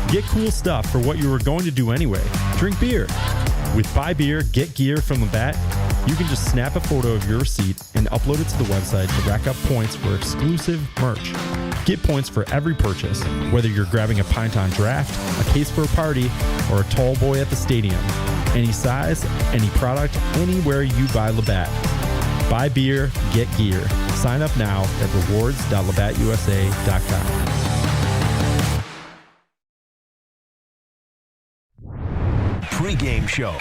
Get cool stuff for what you were going to do anyway. Drink beer. With Buy Beer, Get Gear from Labatt, you can just snap a photo of your receipt and upload it to the website to rack up points for exclusive merch. Get points for every purchase, whether you're grabbing a pint on draft, a case for a party, or a tall boy at the stadium. Any size, any product, anywhere you buy Labatt. Buy beer, get gear. Sign up now at rewards.labattusa.com. Pre-game show.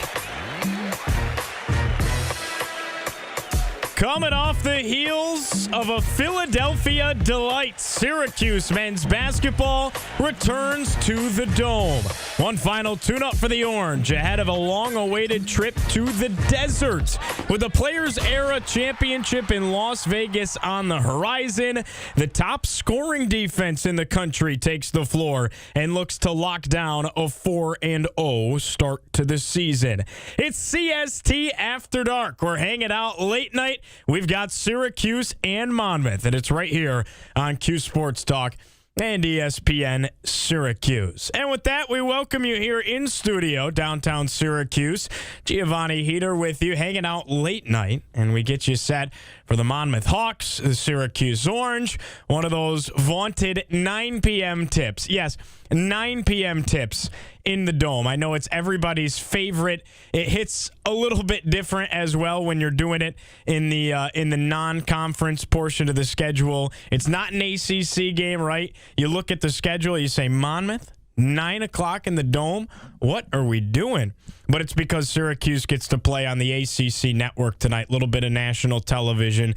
Coming off the heels of a Philadelphia delight, Syracuse men's basketball returns to the Dome. One final tune-up for the Orange ahead of a long-awaited trip to the desert. With the Players Era Championship in Las Vegas on the horizon, the top scoring defense in the country takes the floor and looks to lock down a 4-0 start to the season. It's CST After Dark. We're hanging out late night. We've got Syracuse and Monmouth, and it's right here on Cuse Sports Talk and ESPN Syracuse. And with that, we welcome you here in studio, downtown Syracuse. Giovanni Heater with you, hanging out late night, and we get you set for the Monmouth Hawks, the Syracuse Orange, one of those vaunted 9 p.m. tips. Yes, 9 p.m. tips in the Dome. I know it's everybody's favorite. It hits a little bit different as well when you're doing it in the non-conference portion of the schedule. It's not an ACC game, right? You look at the schedule, you say, Monmouth, 9 o'clock in the Dome? What are we doing? But it's because Syracuse gets to play on the ACC network tonight. A little bit of national television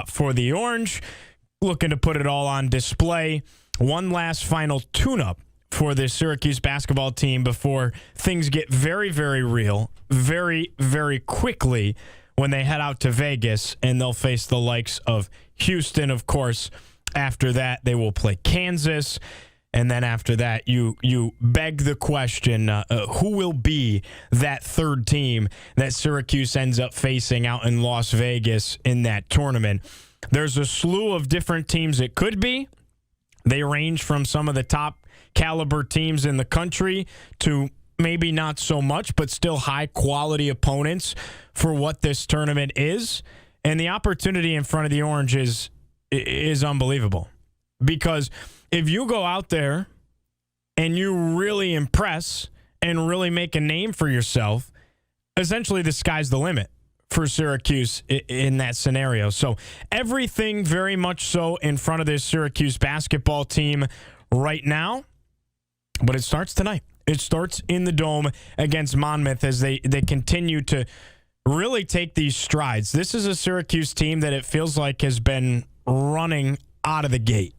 for the Orange. Looking to put it all on display. One last final tune-up for the Syracuse basketball team before things get very, very real, very, very quickly when they head out to Vegas, and they'll face the likes of Houston, of course. After that, they will play Kansas. And then after that, you beg the question, who will be that third team that Syracuse ends up facing out in Las Vegas in that tournament? There's a slew of different teams it could be. They range from some of the top caliber teams in the country to maybe not so much, but still high-quality opponents for what this tournament is. And the opportunity in front of the Orange is unbelievable. Because if you go out there and you really impress and really make a name for yourself, essentially the sky's the limit for Syracuse in that scenario. So everything very much so in front of this Syracuse basketball team right now. But it starts tonight. It starts in the Dome against Monmouth as they continue to really take these strides. This is a Syracuse team that it feels like has been running out of the gate.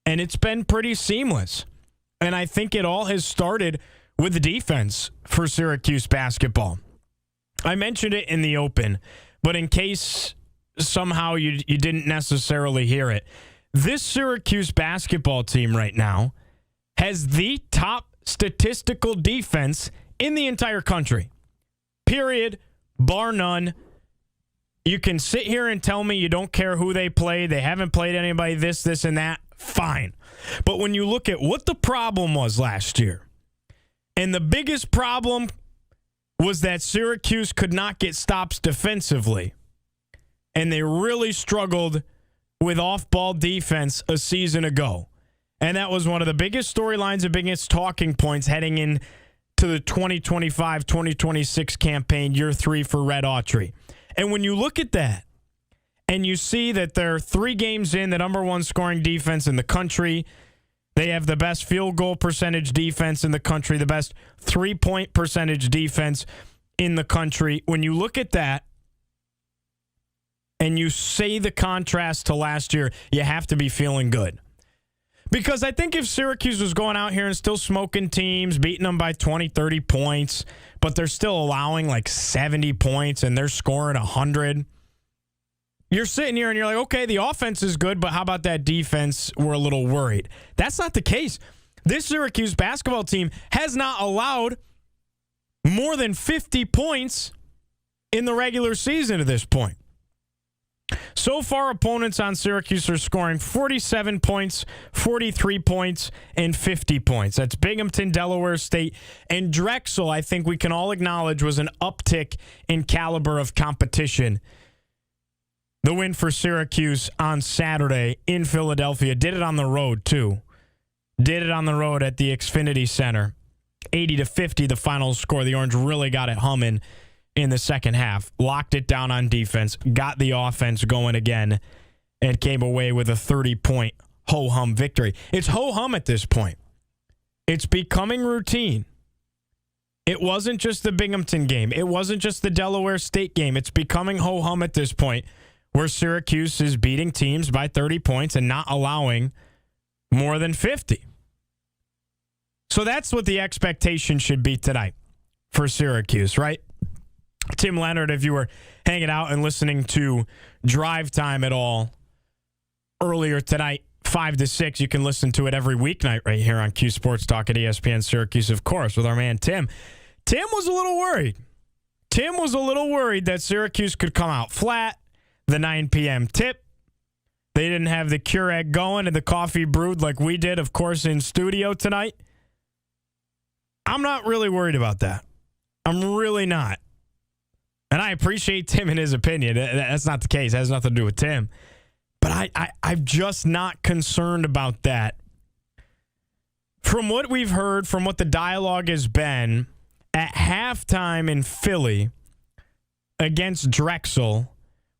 And it's been pretty seamless. And I think it all has started with the defense for Syracuse basketball. I mentioned it in the open, but in case somehow you didn't necessarily hear it, this Syracuse basketball team right now has the top statistical defense in the entire country. Period. Bar none. You can sit here and tell me you don't care who they play. They haven't played anybody this, and that. Fine. But when you look at what the problem was last year, and the biggest problem was that Syracuse could not get stops defensively, and they really struggled with off-ball defense a season ago. And that was one of the biggest storylines and biggest talking points heading into the 2025-2026 campaign, year 3 for Red Autry. And when you look at that, and you see that they're 3 games in, the number 1 scoring defense in the country. They have the best field goal percentage defense in the country, the best 3-point percentage defense in the country. When you look at that and you say the contrast to last year, you have to be feeling good. Because I think if Syracuse was going out here and still smoking teams, beating them by 20, 30 points, but they're still allowing like 70 points and they're scoring 100, you're sitting here and you're like, okay, the offense is good, but how about that defense? We're a little worried. That's not the case. This Syracuse basketball team has not allowed more than 50 points in the regular season at this point. So far, opponents on Syracuse are scoring 47 points, 43 points, and 50 points. That's Binghamton, Delaware State, and Drexel, I think we can all acknowledge, was an uptick in caliber of competition. The win for Syracuse on Saturday in Philadelphia. Did it on the road, too. Did it on the road at the Xfinity Center. 80-50, the final score. The Orange really got it humming in the second half, locked it down on defense, got the offense going again, and came away with a 30-point ho-hum victory. It's ho-hum at this point. It's becoming routine. It wasn't just the Binghamton game. It wasn't just the Delaware State game. It's becoming ho-hum at this point, where Syracuse is beating teams by 30 points and not allowing more than 50. So that's what the expectation should be tonight for Syracuse, right? Tim Leonard, if you were hanging out and listening to Drive Time at all earlier tonight, 5 to 6, you can listen to it every weeknight right here on Cuse Sports Talk at ESPN Syracuse, of course, with our man Tim. Tim was a little worried. Tim was a little worried that Syracuse could come out flat, the 9 p.m. tip. They didn't have the Keurig going and the coffee brewed like we did, of course, in studio tonight. I'm not really worried about that. I'm really not. And I appreciate Tim and his opinion. That's not the case. It has nothing to do with Tim. But I'm just not concerned about that. From what we've heard, from what the dialogue has been, at halftime in Philly against Drexel,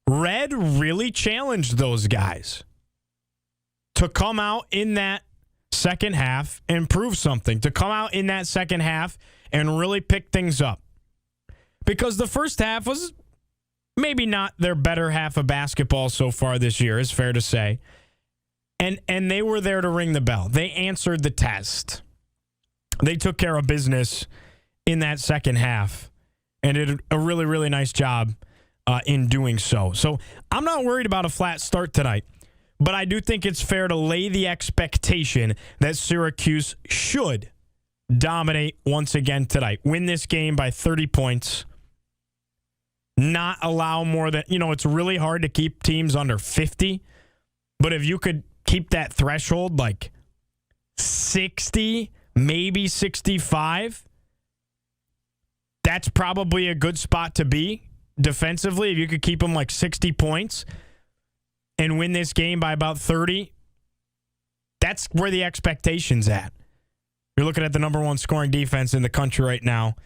Red really challenged those guys to come out in that second half and prove something, to come out in that second half and really pick things up. Because the first half was maybe not their better half of basketball so far this year, is fair to say. And they were there to ring the bell. They answered the test. They took care of business in that second half and did a really, really nice job in doing so. So I'm not worried about a flat start tonight, but I do think it's fair to lay the expectation that Syracuse should dominate once again tonight. Win this game by 30 points. Not allow more than, it's really hard to keep teams under 50, but if you could keep that threshold like 60, maybe 65, that's probably a good spot to be defensively. If you could keep them like 60 points and win this game by about 30, that's where the expectation's at. You're looking at the number one scoring defense in the country right now.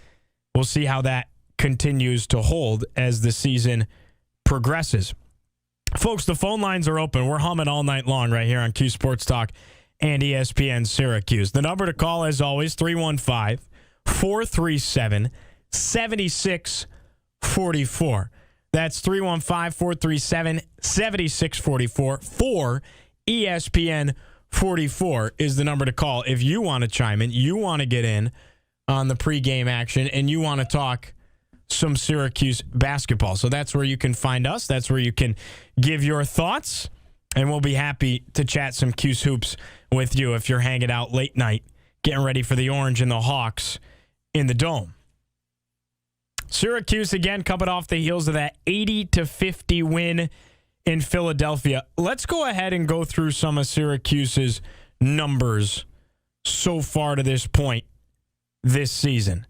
We'll see how that continues to hold as the season progresses. Folks, the phone lines are open. We're humming all night long right here on Cuse Sports Talk and ESPN Syracuse. The number to call, as always, 315-437-7644. That's 315-437-7644. 4 ESPN 44 is the number to call if you want to chime in, you want to get in on the pregame action, and you want to talk some Syracuse basketball. So that's where you can find us. That's where you can give your thoughts, and we'll be happy to chat some Cuse hoops with you if you're hanging out late night, getting ready for the Orange and the Hawks in the Dome. Syracuse, again, coming off the heels of that 80-50 win in Philadelphia. Let's go ahead and go through some of Syracuse's numbers so far to this point this season.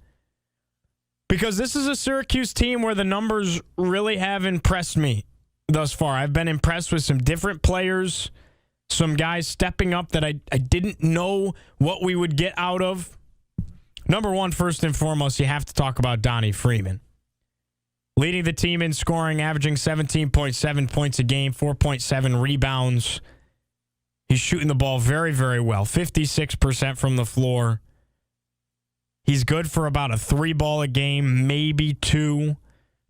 Because this is a Syracuse team where the numbers really have impressed me thus far. I've been impressed with some different players, some guys stepping up that I didn't know what we would get out of. Number one, first and foremost, you have to talk about Donnie Freeman. Leading the team in scoring, averaging 17.7 points a game, 4.7 rebounds. He's shooting the ball very, very well. 56% from the floor. He's good for about a 3-ball a game, maybe 2,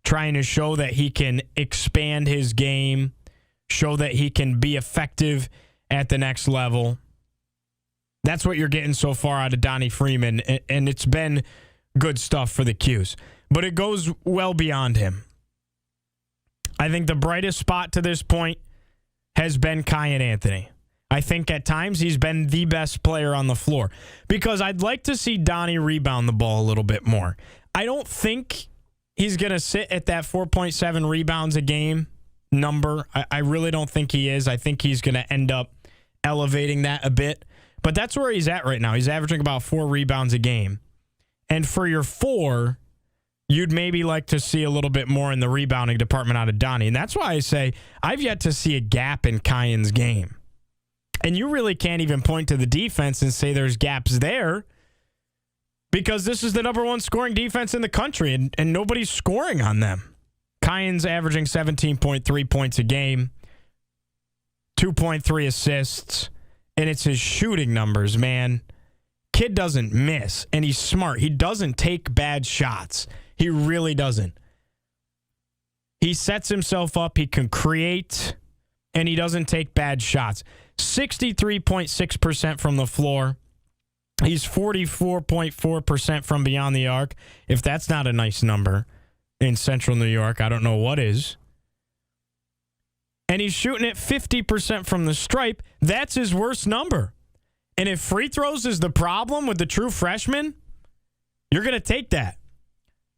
trying to show that he can expand his game, show that he can be effective at the next level. That's what you're getting so far out of Donnie Freeman, and it's been good stuff for the Cuse. But it goes well beyond him. I think the brightest spot to this point has been Kyan Anthony. I think at times he's been the best player on the floor because I'd like to see Donnie rebound the ball a little bit more. I don't think he's going to sit at that 4.7 rebounds a game number. I really don't think he is. I think he's going to end up elevating that a bit. But that's where he's at right now. He's averaging about 4 rebounds a game. And for your 4, you'd maybe like to see a little bit more in the rebounding department out of Donnie. And that's why I say I've yet to see a gap in Kian's game. And you really can't even point to the defense and say there's gaps there because this is the number 1 scoring defense in the country, and nobody's scoring on them. Kian's averaging 17.3 points a game, 2.3 assists, and it's his shooting numbers, man. Kid doesn't miss, and he's smart. He doesn't take bad shots. He really doesn't. He sets himself up. He can create, and he doesn't take bad shots. 63.6% from the floor. He's 44.4% from beyond the arc. If that's not a nice number in Central New York, I don't know what is. And he's shooting at 50% from the stripe. That's his worst number. And if free throws is the problem with the true freshman, you're going to take that.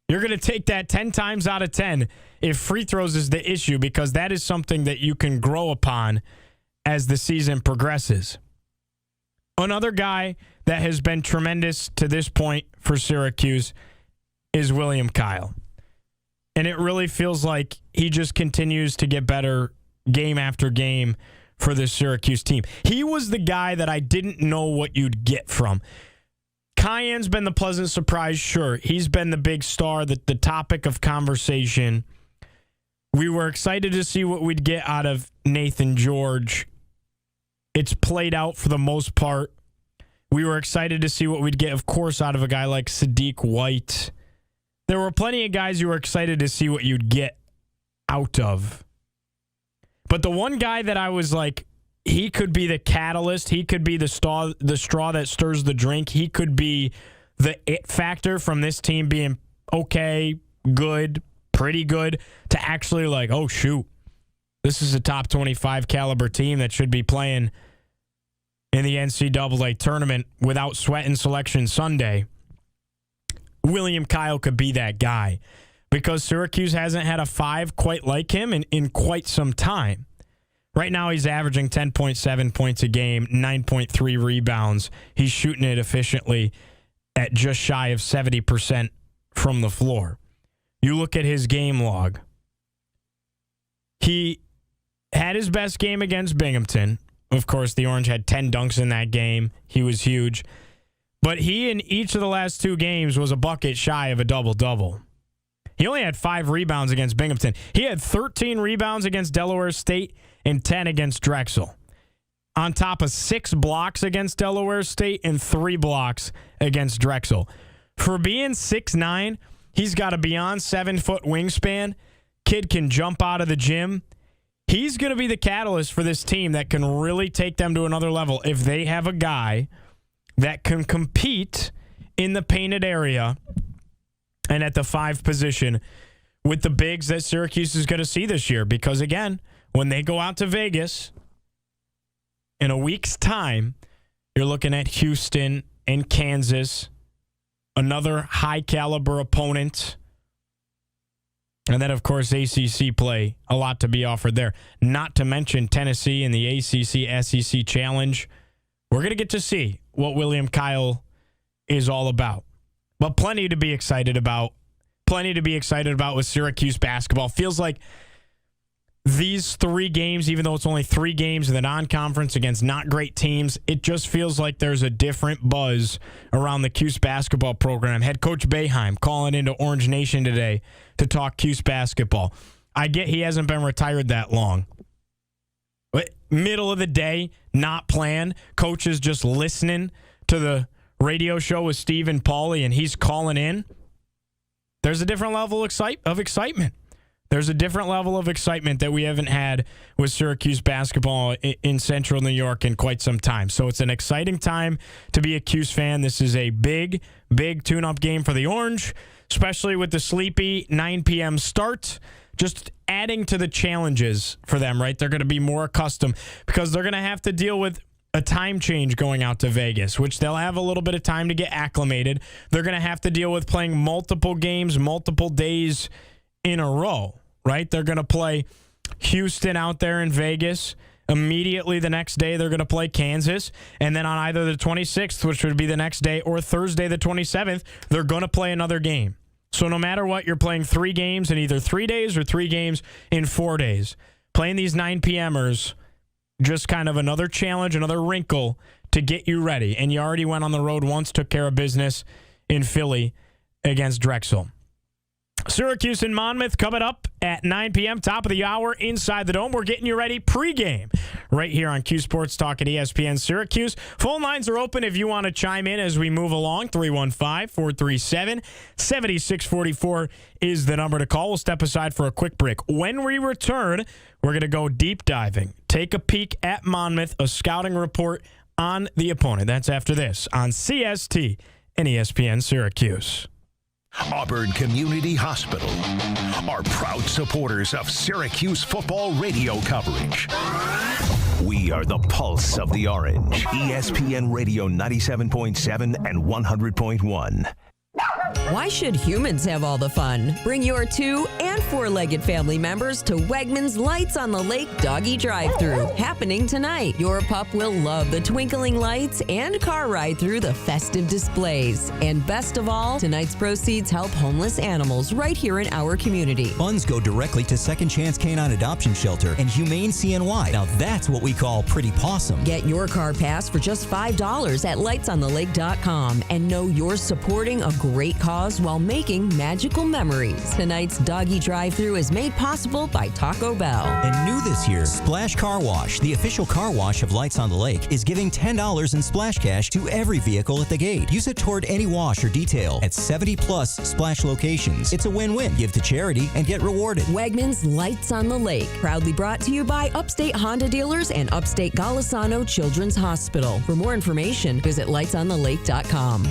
You're going to take that 10 times out of 10 if free throws is the issue, because that is something that you can grow upon as the season progresses. Another guy that has been tremendous to this point for Syracuse is William Kyle. And it really feels like he just continues to get better game after game for this Syracuse team. He was the guy that I didn't know what you'd get from. Kian's been the pleasant surprise, sure. He's been the big star, the topic of conversation. We were excited to see what we'd get out of Nathan George. It's played out for the most part. We were excited to see what we'd get, of course, out of a guy like Sadiq White. There were plenty of guys you were excited to see what you'd get out of. But the one guy that I was like, he could be the catalyst. He could be the straw that stirs the drink. He could be the it factor from this team being okay, good, pretty good, to actually like, oh, shoot, this is a top 25 caliber team that should be playing in the NCAA tournament without sweat in Selection Sunday. William Kyle could be that guy because Syracuse hasn't had a 5 quite like him in quite some time. Right now, he's averaging 10.7 points a game, 9.3 rebounds. He's shooting it efficiently at just shy of 70% from the floor. You look at his game log. He had his best game against Binghamton. Of course, the Orange had 10 dunks in that game. He was huge. But he, in each of the last 2 games, was a bucket shy of a double-double. He only had 5 rebounds against Binghamton. He had 13 rebounds against Delaware State and 10 against Drexel, on top of 6 blocks against Delaware State and 3 blocks against Drexel. For being 6'9", he's got a beyond 7-foot wingspan. Kid can jump out of the gym. He's going to be the catalyst for this team that can really take them to another level if they have a guy that can compete in the painted area and at the 5 position with the bigs that Syracuse is going to see this year. Because, again, when they go out to Vegas in a week's time, you're looking at Houston and Kansas, another high-caliber opponent. And then, of course, ACC play, a lot to be offered there. Not to mention Tennessee and the ACC-SEC Challenge. We're going to get to see what William Kyle is all about. But plenty to be excited about. Plenty to be excited about with Syracuse basketball. Feels like these 3 games, even though it's only 3 games in the non-conference against not great teams, it just feels like there's a different buzz around the Cuse basketball program. Head Coach Boeheim calling into Orange Nation today to talk Cuse basketball. I get he hasn't been retired that long. But middle of the day, not planned. Coach is just listening to the radio show with Steve and Paulie, and he's calling in. There's a different level of excitement. There's a different level of excitement that we haven't had with Syracuse basketball in Central New York in quite some time. So it's an exciting time to be a Cuse fan. This is a big, big tune-up game for the Orange, especially with the sleepy 9 p.m. start. Just adding to the challenges for them, right? They're going to be more accustomed because they're going to have to deal with a time change going out to Vegas, which they'll have a little bit of time to get acclimated. They're going to have to deal with playing multiple games, multiple days in a row, right? They're going to play Houston out there in Vegas. Immediately the next day, they're going to play Kansas. And then on either the 26th, which would be the next day, or Thursday the 27th, they're going to play another game. So no matter what, you're playing 3 games in either 3 days or 3 games in 4 days. Playing these 9 p.m.ers, just kind of another challenge, another wrinkle to get you ready. And you already went on the road once, took care of business in Philly against Drexel. Syracuse and Monmouth coming up at 9 p.m., top of the hour, inside the Dome. We're getting you ready pregame right here on Cuse Sports Talk at ESPN Syracuse. Phone lines are open if you want to chime in as we move along. 315-437-7644 is the number to call. We'll step aside for a quick break. When we return, we're going to go deep diving. Take a peek at Monmouth, a scouting report on the opponent. That's after this on CST and ESPN Syracuse. Auburn Community Hospital are proud supporters of Syracuse football radio coverage. We are the pulse of the orange. ESPN Radio 97.7 and 100.1. Why should humans have all the fun? Bring your 2- and 4-legged family members to Wegmans Lights on the Lake Doggy Drive-Thru, happening tonight. Your pup will love the twinkling lights and car ride through the festive displays. And best of all, tonight's proceeds help homeless animals right here in our community. Funds go directly to Second Chance Canine Adoption Shelter and Humane CNY. Now that's what we call pretty possum. Get your car pass for just $5 at lightsonthelake.com and know you're supporting a great cause while making magical memories. Tonight's Doggy Drive-Thru is made possible by Taco Bell. And new this year, Splash Car Wash, the official car wash of Lights on the Lake, is giving $10 in splash cash to every vehicle at the gate. Use it toward any wash or detail at 70-plus Splash locations. It's a win-win. Give to charity and get rewarded. Wegmans Lights on the Lake, proudly brought to you by Upstate Honda Dealers and Upstate Golisano Children's Hospital. For more information, visit lightsonthelake.com.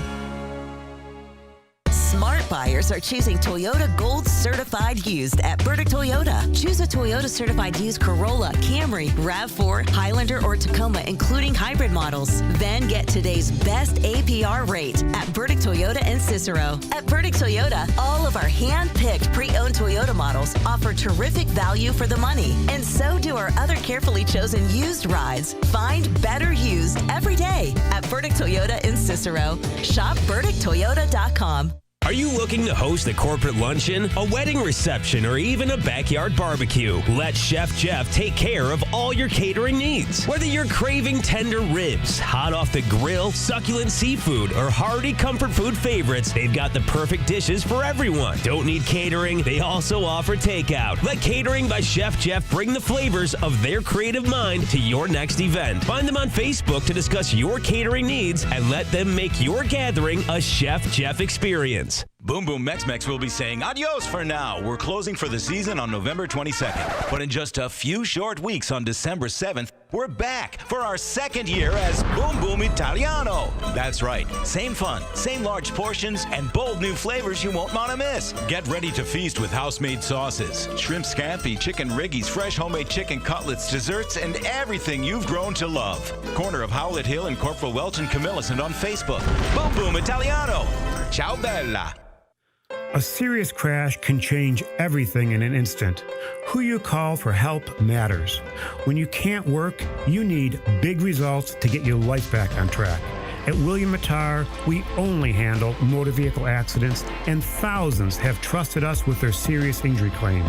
Smart buyers are choosing Toyota Gold Certified Used at Burdick Toyota. Choose a Toyota Certified Used Corolla, Camry, RAV4, Highlander, or Tacoma, including hybrid models. Then get today's best APR rate at Burdick Toyota in Cicero. At Burdick Toyota, all of our hand-picked pre-owned Toyota models offer terrific value for the money. And so do our other carefully chosen used rides. Find better used every day at Burdick Toyota in Cicero. Shop BurdickToyota.com. Are you looking to host a corporate luncheon, a wedding reception, or even a backyard barbecue? Let Chef Jeff take care of all your catering needs. Whether you're craving tender ribs, hot off the grill, succulent seafood, or hearty comfort food favorites, they've got the perfect dishes for everyone. Don't need catering? They also offer takeout. Let Catering by Chef Jeff bring the flavors of their creative mind to your next event. Find them on Facebook to discuss your catering needs and let them make your gathering a Chef Jeff experience. Boom Boom Mex will be saying adios for now. We're closing for the season on November 22nd. But in just a few short weeks on December 7th, we're back for our second year as Boom Boom Italiano. That's right. Same fun, same large portions, and bold new flavors you won't want to miss. Get ready to feast with house-made sauces, shrimp scampi, chicken riggies, fresh homemade chicken cutlets, desserts, and everything you've grown to love. Corner of Howlett Hill and Corporal Welch and Camillus, and on Facebook. Boom Boom Italiano. Ciao bella. A serious crash can change everything in an instant. Who you call for help matters. When you can't work, you need big results to get your life back on track. At William Mattar, we only handle motor vehicle accidents, and thousands have trusted us with their serious injury claim.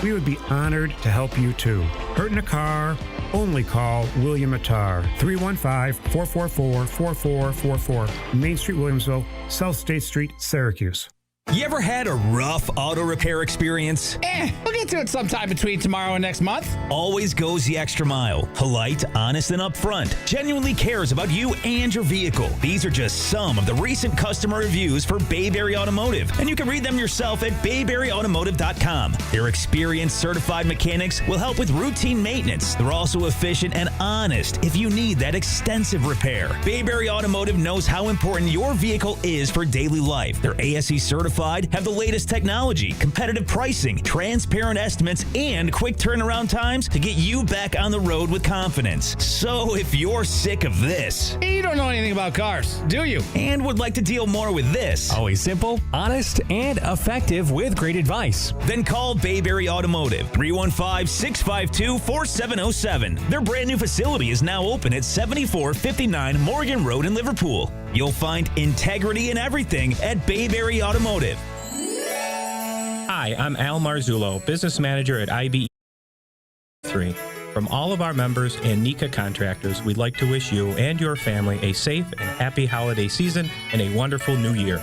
We would be honored to help you too. Hurt in a car? Only call William Mattar. 315-444-4444. Main Street, Williamsville, South State Street, Syracuse. You ever had a rough auto repair experience? We'll get to it sometime between tomorrow and next month. Always goes the extra mile. Polite, honest, and upfront. Genuinely cares about you and your vehicle. These are just some of the recent customer reviews for Bayberry Automotive, and you can read them yourself at bayberryautomotive.com. Their experienced certified mechanics will help with routine maintenance. They're also efficient and honest if you need that extensive repair. Bayberry Automotive knows how important your vehicle is for daily life. They're ASE certified Certified have the latest technology, competitive pricing, transparent estimates, and quick turnaround times to get you back on the road with confidence. So if you're sick of this, You don't know anything about cars, do you? and would like to deal more with this, Always simple, honest, and effective with great advice. then call Bayberry Automotive, 315-652-4707. Their brand new facility is now open at 7459 Morgan Road in Liverpool. You'll find integrity in everything at Bayberry Automotive. Hi, I'm Al Marzullo, business manager at IBE3. From all of our members and NICA contractors, we'd like to wish you and your family a safe and happy holiday season and a wonderful new year.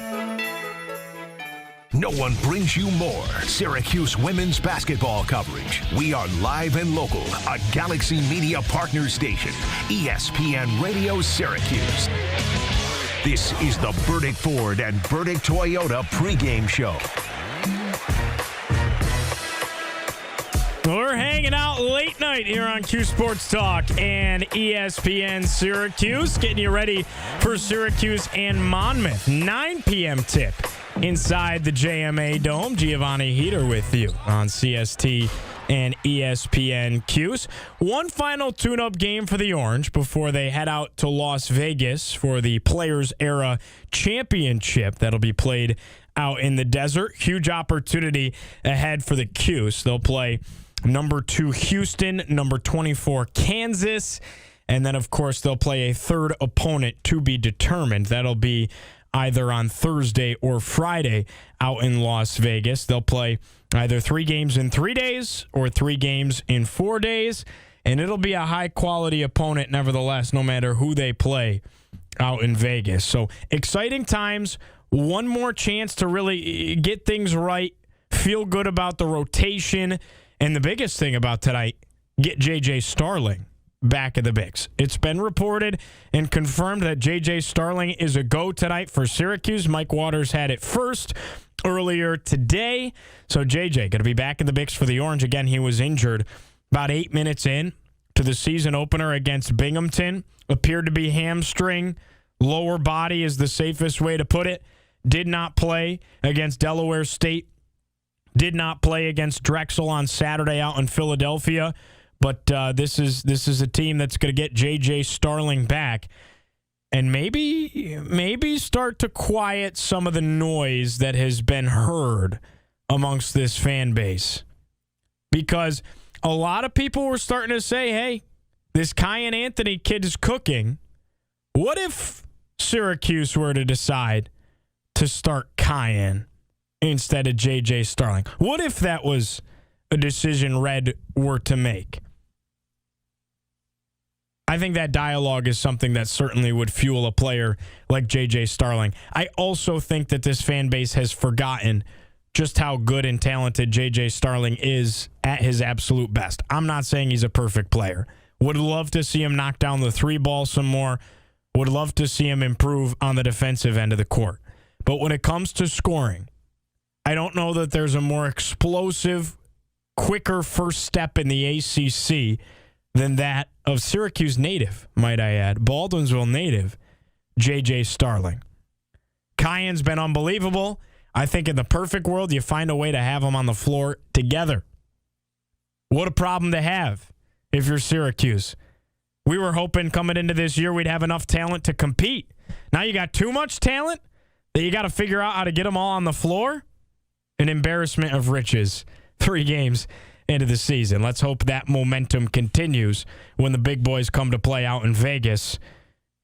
No one brings you more Syracuse women's basketball coverage. We are live and local, a Galaxy Media partner station, ESPN Radio Syracuse. This is the Burdick Ford and Burdick Toyota pregame show. We're hanging out late night here on Cuse Sports Talk and ESPN Syracuse, getting you ready for Syracuse and Monmouth. 9 p.m. tip inside the JMA Dome. Giovanni Heater with you on CST and ESPN Cuse. One final tune-up game for the Orange before they head out to Las Vegas for the Players Era Championship that'll be played out in the desert. Huge opportunity ahead for the Cuse. They'll play number 2 Houston, number 24 Kansas, and then, of course, they'll play a third opponent to be determined. That'll be either on Thursday or Friday out in Las Vegas. They'll play either 3 games in 3 days or 3 games in 4 days, and it'll be a high-quality opponent nevertheless, no matter who they play out in Vegas. So exciting times. One more chance to really get things right, feel good about the rotation, and the biggest thing about tonight, get J.J. Starling back of the mix. It's been reported and confirmed that J.J. Starling is a go tonight for Syracuse. Mike Waters had it first earlier today. So J.J. going to be back in the mix for the Orange. Again, he was injured about 8 minutes in to the season opener against Binghamton. Appeared to be hamstring. Lower body is the safest way to put it. Did not play against Delaware State. Did not play against Drexel on Saturday out in Philadelphia. But this is a team that's going to get J.J. Starling back and maybe start to quiet some of the noise that has been heard amongst this fan base. Because a lot of people were starting to say, hey, this Kyan Anthony kid is cooking. What if Syracuse were to decide to start Kyan instead of J.J. Starling? What if that was a decision Red were to make? I think that dialogue is something that certainly would fuel a player like J.J. Starling. I also think that this fan base has forgotten just how good and talented J.J. Starling is at his absolute best. I'm not saying he's a perfect player. Would love to see him knock down the 3 ball some more. Would love to see him improve on the defensive end of the court. But when it comes to scoring, I don't know that there's a more explosive, quicker first step in the ACC than that of Syracuse native, might I add, Baldwinsville native, J.J. Starling. Kyan's been unbelievable. I think in the perfect world, you find a way to have them on the floor together. What a problem to have if you're Syracuse. We were hoping coming into this year we'd have enough talent to compete. Now you got too much talent that you got to figure out how to get them all on the floor. An embarrassment of riches 3 games into the season. Let's hope that momentum continues when the big boys come to play out in Vegas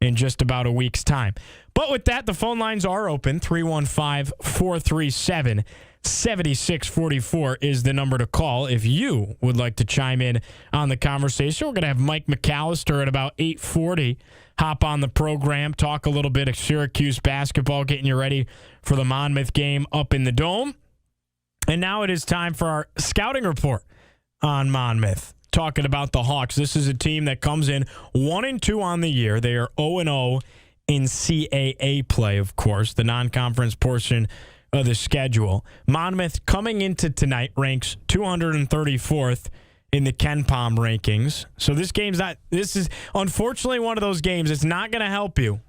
in just about a week's time. But with that, the phone lines are open. 315-437-7644 is the number to call if you would like to chime in on the conversation. We're going to have Mike McAllister at about 8:40 hop on the program, talk a little bit of Syracuse basketball, getting you ready for the Monmouth game up in the Dome. And now it is time for our scouting report on Monmouth, talking about the Hawks. This is a team that comes in 1-2 on the year. They are 0-0 in CAA play, of course, the non-conference portion of the schedule. Monmouth coming into tonight ranks 234th in the KenPom rankings. So this is unfortunately one of those games. It's not going to help you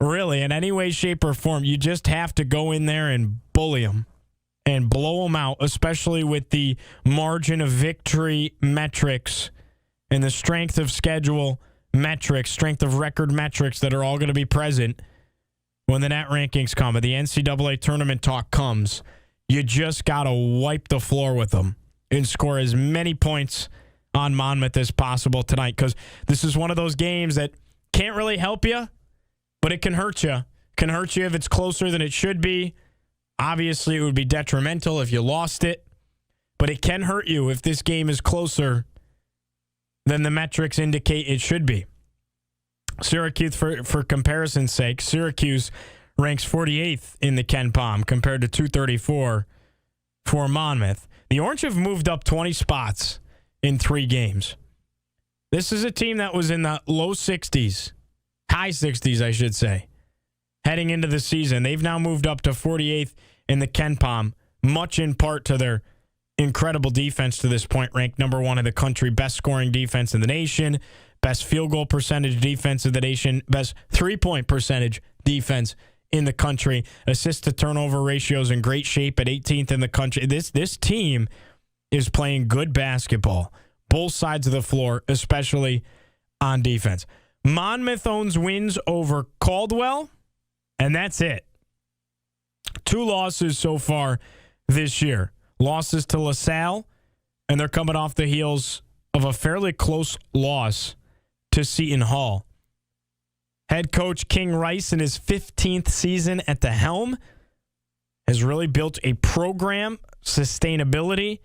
really, in any way, shape, or form. You just have to go in there and bully them and blow them out, especially with the margin of victory metrics and the strength of schedule metrics, strength of record metrics that are all going to be present when the net rankings come and the NCAA tournament talk comes. You just got to wipe the floor with them and score as many points on Monmouth as possible tonight, because this is one of those games that can't really help you, but it can hurt you. It can hurt you if it's closer than it should be. Obviously, it would be detrimental if you lost it, but it can hurt you if this game is closer than the metrics indicate it should be. Syracuse, for comparison's sake, Syracuse ranks 48th in the Ken Pom compared to 234 for Monmouth. The Orange have moved up 20 spots in 3 games. This is a team that was in the low 60s, high 60s, I should say, heading into the season. They've now moved up to 48th in the Ken Pom, much in part to their incredible defense to this point, ranked number 1 in the country, best scoring defense in the nation, best field goal percentage defense in the nation, best three-point percentage defense in the country. Assist to turnover ratios in great shape at 18th in the country. This team is playing good basketball, both sides of the floor, especially on defense. Monmouth owns wins over Caldwell, and that's it. 2 losses so far this year. Losses to LaSalle, and they're coming off the heels of a fairly close loss to Seton Hall. Head coach King Rice, in his 15th season at the helm, has really built a program, sustainability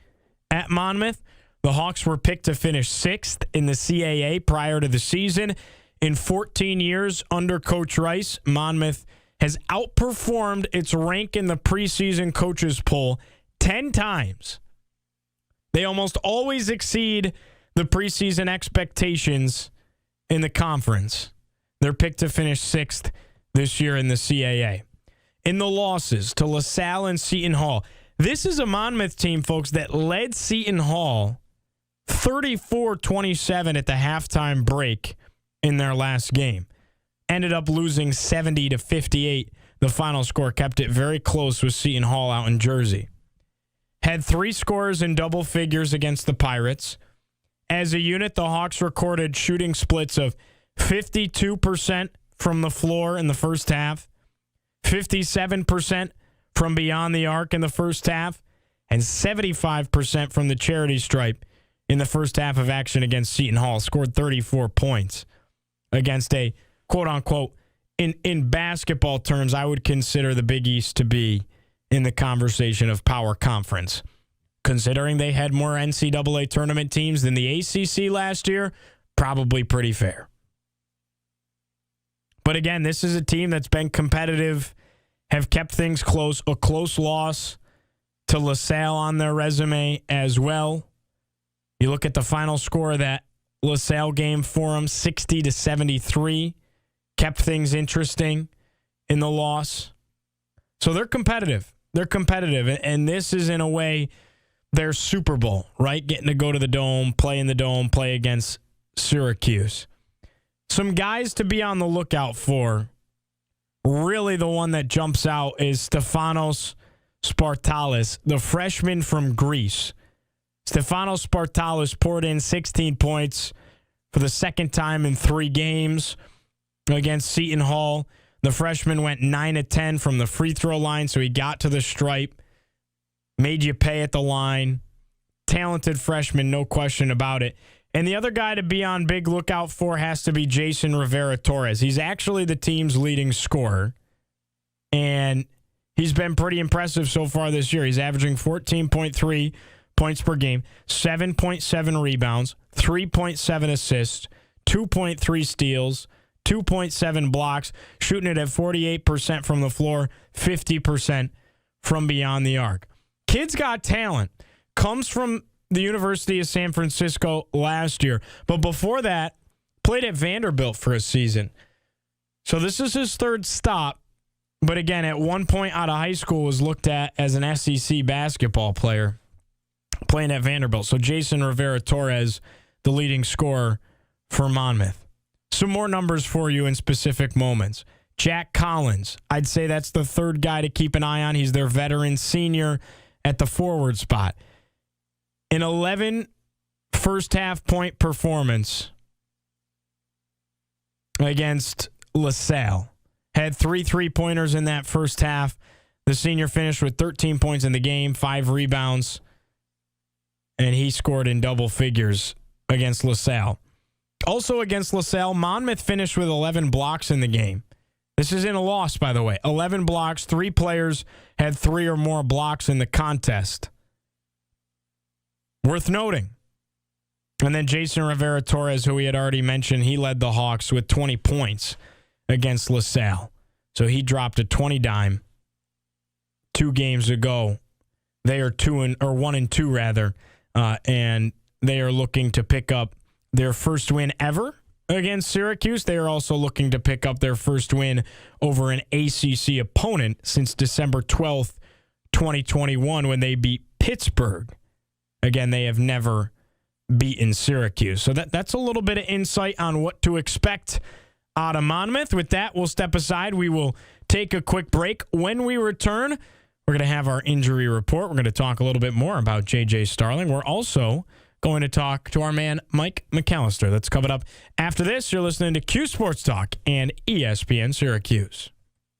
at Monmouth. The Hawks were picked to finish 6th in the CAA prior to the season. In 14 years under Coach Rice, Monmouth has outperformed its rank in the preseason coaches poll 10 times. They almost always exceed the preseason expectations in the conference. They're picked to finish 6th this year in the CAA. In the losses to LaSalle and Seton Hall, this is a Monmouth team, folks, that led Seton Hall 34-27 at the halftime break in their last game. Ended up losing 70-58. The final score kept it very close with Seton Hall out in Jersey. Had 3 scores in double figures against the Pirates. As a unit, the Hawks recorded shooting splits of 52% from the floor in the first half, 57% from beyond the arc in the first half, and 75% from the charity stripe in the first half of action against Seton Hall. Scored 34 points against a quote-unquote, in basketball terms, I would consider the Big East to be in the conversation of power conference. Considering they had more NCAA tournament teams than the ACC last year, probably pretty fair. But again, this is a team that's been competitive, have kept things close. A close loss to LaSalle on their resume as well. You look at the final score of that LaSalle game for them, 60-73. Kept things interesting in the loss. So they're competitive. They're competitive. And this is, in a way, their Super Bowl, right? Getting to go to the Dome, play in the Dome, play against Syracuse. Some guys to be on the lookout for. Really, the one that jumps out is Stefanos Spartalis, the freshman from Greece. Stefanos Spartalis poured in 16 points for the second time in 3 games against Seton Hall. The freshman went 9-10 from the free throw line, so he got to the stripe, made you pay at the line. Talented freshman, no question about it. And the other guy to be on big lookout for has to be Jason Rivera-Torres. He's actually the team's leading scorer, and he's been pretty impressive so far this year. He's averaging 14.3 points per game, 7.7 rebounds, 3.7 assists, 2.3 steals, 2.7 blocks, shooting it at 48% from the floor, 50% from beyond the arc. Kid's got talent. Comes from the University of San Francisco last year. But before that, played at Vanderbilt for a season. So this is his 3rd stop. But again, at one point out of high school was looked at as an SEC basketball player playing at Vanderbilt. So Jason Rivera-Torres, the leading scorer for Monmouth. Some more numbers for you in specific moments. Jack Collins. I'd say that's the third guy to keep an eye on. He's their veteran senior at the forward spot. An 11 first-half point performance against LaSalle. Had 3 3-pointers in that first half. The senior finished with 13 points in the game, 5 rebounds, and he scored in double figures against LaSalle. Also against LaSalle, Monmouth finished with 11 blocks in the game. This is in a loss, by the way. 11 blocks, 3 players had 3 or more blocks in the contest. Worth noting. And then Jason Rivera-Torres, who we had already mentioned, he led the Hawks with 20 points against LaSalle. So he dropped a 20-dime 2 games ago. They are 1-2 rather, and they are looking to pick up their first win ever against Syracuse. They are also looking to pick up their first win over an ACC opponent since December 12th, 2021, when they beat Pittsburgh. Again, they have never beaten Syracuse. So that's a little bit of insight on what to expect out of Monmouth. With that, we'll step aside. We will take a quick break. When we return, we're going to have our injury report. We're going to talk a little bit more about J.J. Starling. We're also going to talk to our man, Mike McAllister. That's coming up after this. You're listening to Cuse Sports Talk and ESPN Syracuse.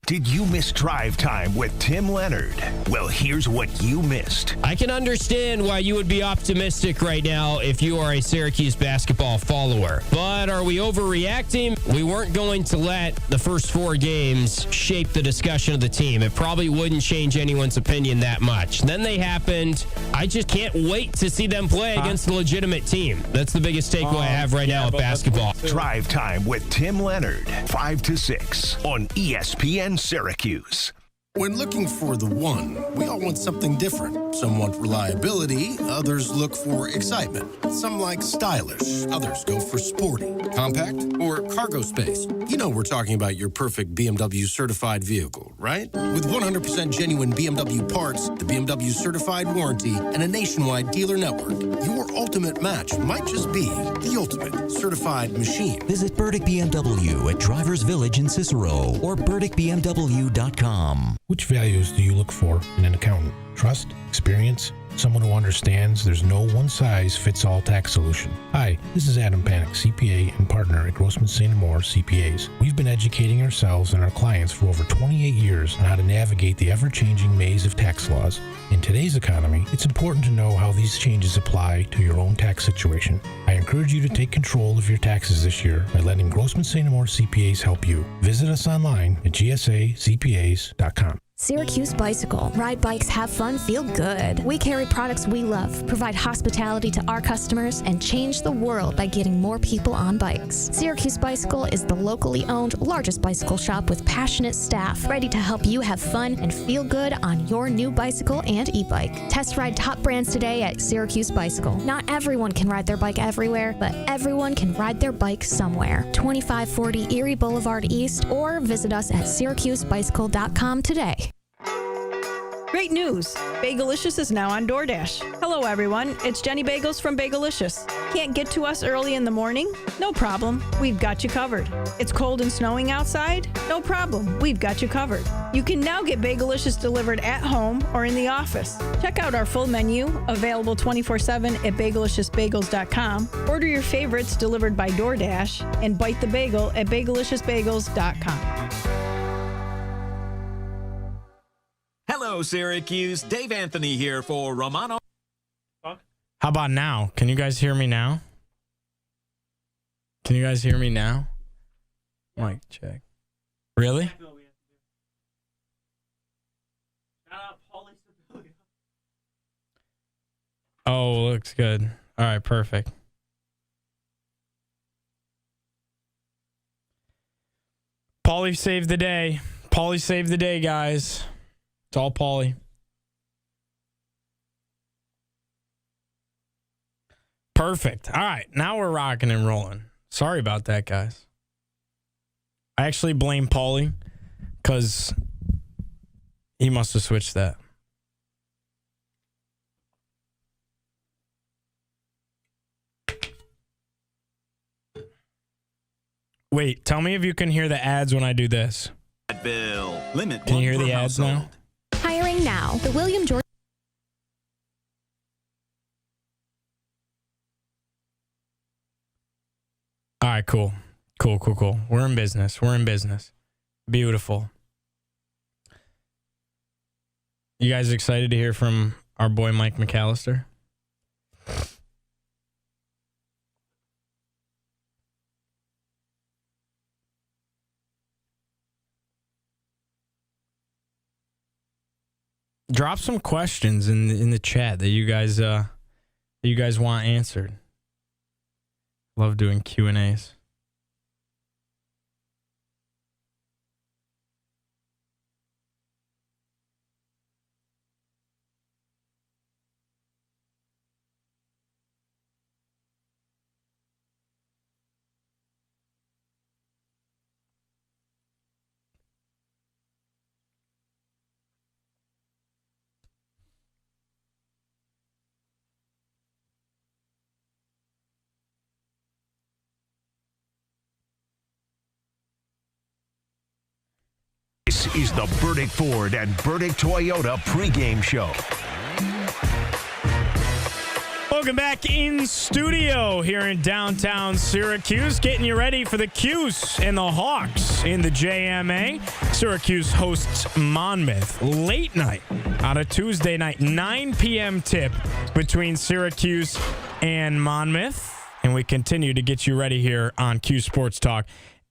Did you miss Drive Time with Tim Leonard? Well, here's what you missed. I can understand why you would be optimistic right now if you are a Syracuse basketball follower. But are we overreacting? We weren't going to let the first 4 games shape the discussion of the team. It probably wouldn't change anyone's opinion that much. Then they happened. I just can't wait to see them play against a legitimate team. That's the biggest takeaway I have right now with basketball. Drive Time with Tim Leonard, 5 to 6 on ESPN Syracuse. When looking for the one, we all want something different. Some want reliability, others look for excitement. Some like stylish, others go for sporty, compact, or cargo space. You know we're talking about your perfect BMW certified vehicle, right? With 100% genuine BMW parts, the BMW certified warranty, and a nationwide dealer network, your ultimate match might just be the ultimate certified machine. Visit Burdick BMW at Drivers Village in Cicero or burdickbmw.com. Which values do you look for in an accountant? Trust, experience, someone who understands there's no one-size-fits-all tax solution. Hi, this is Adam Panic, CPA and partner at Grossman St. Moore CPAs. We've been educating ourselves and our clients for over 28 years on how to navigate the ever-changing maze of tax laws. In today's economy, it's important to know how these changes apply to your own tax situation. I encourage you to take control of your taxes this year by letting Grossman St. Moore CPAs help you. Visit us online at gsacpas.com. Syracuse Bicycle. Ride bikes, have fun, feel good. We carry products we love, provide hospitality to our customers, and change the world by getting more people on bikes. Syracuse Bicycle is the locally owned, largest bicycle shop with passionate staff, ready to help you have fun and feel good on your new bicycle and e-bike. Test ride top brands today at Syracuse Bicycle. Not everyone can ride their bike everywhere, but everyone can ride their bike somewhere. 2540 Erie Boulevard East, or visit us at syracusebicycle.com today. Great news! Bagelicious is now on DoorDash. Hello everyone, it's Jenny Bagels from Bagelicious. Can't get to us early in the morning? No problem, we've got you covered. It's cold and snowing outside? No problem, we've got you covered. You can now get Bagelicious delivered at home or in the office. Check out our full menu, available 24/7 at bageliciousbagels.com. Order your favorites delivered by DoorDash and bite the bagel at bageliciousbagels.com. Hello, Syracuse. Dave Anthony here for Romano. How about now? Can you guys hear me now? Can you guys hear me now? Mic check. Really? Oh, looks good. All right, perfect. Paulie saved the day. Paulie saved the day, guys. It's all Paulie. Perfect. All right. Now we're rocking and rolling. Sorry about that, guys. I actually blame Paulie because he must have switched that. Wait, tell me if you can hear the ads when I do this. Bill. Limit Can one you hear per the ads now? household. Hiring now. The William George. All right, cool. We're in business. Beautiful. You guys excited to hear from our boy Mike McAllister? Drop some questions in the chat that you guys want answered. Love doing Q&As. This is the Burdick Ford and Burdick Toyota pregame show. Welcome back in studio here in downtown Syracuse, getting you ready for the Cuse and the Hawks in the JMA. Syracuse hosts Monmouth late night on a Tuesday night, 9 p.m. tip between Syracuse and Monmouth. And we continue to get you ready here on Cuse Sports Talk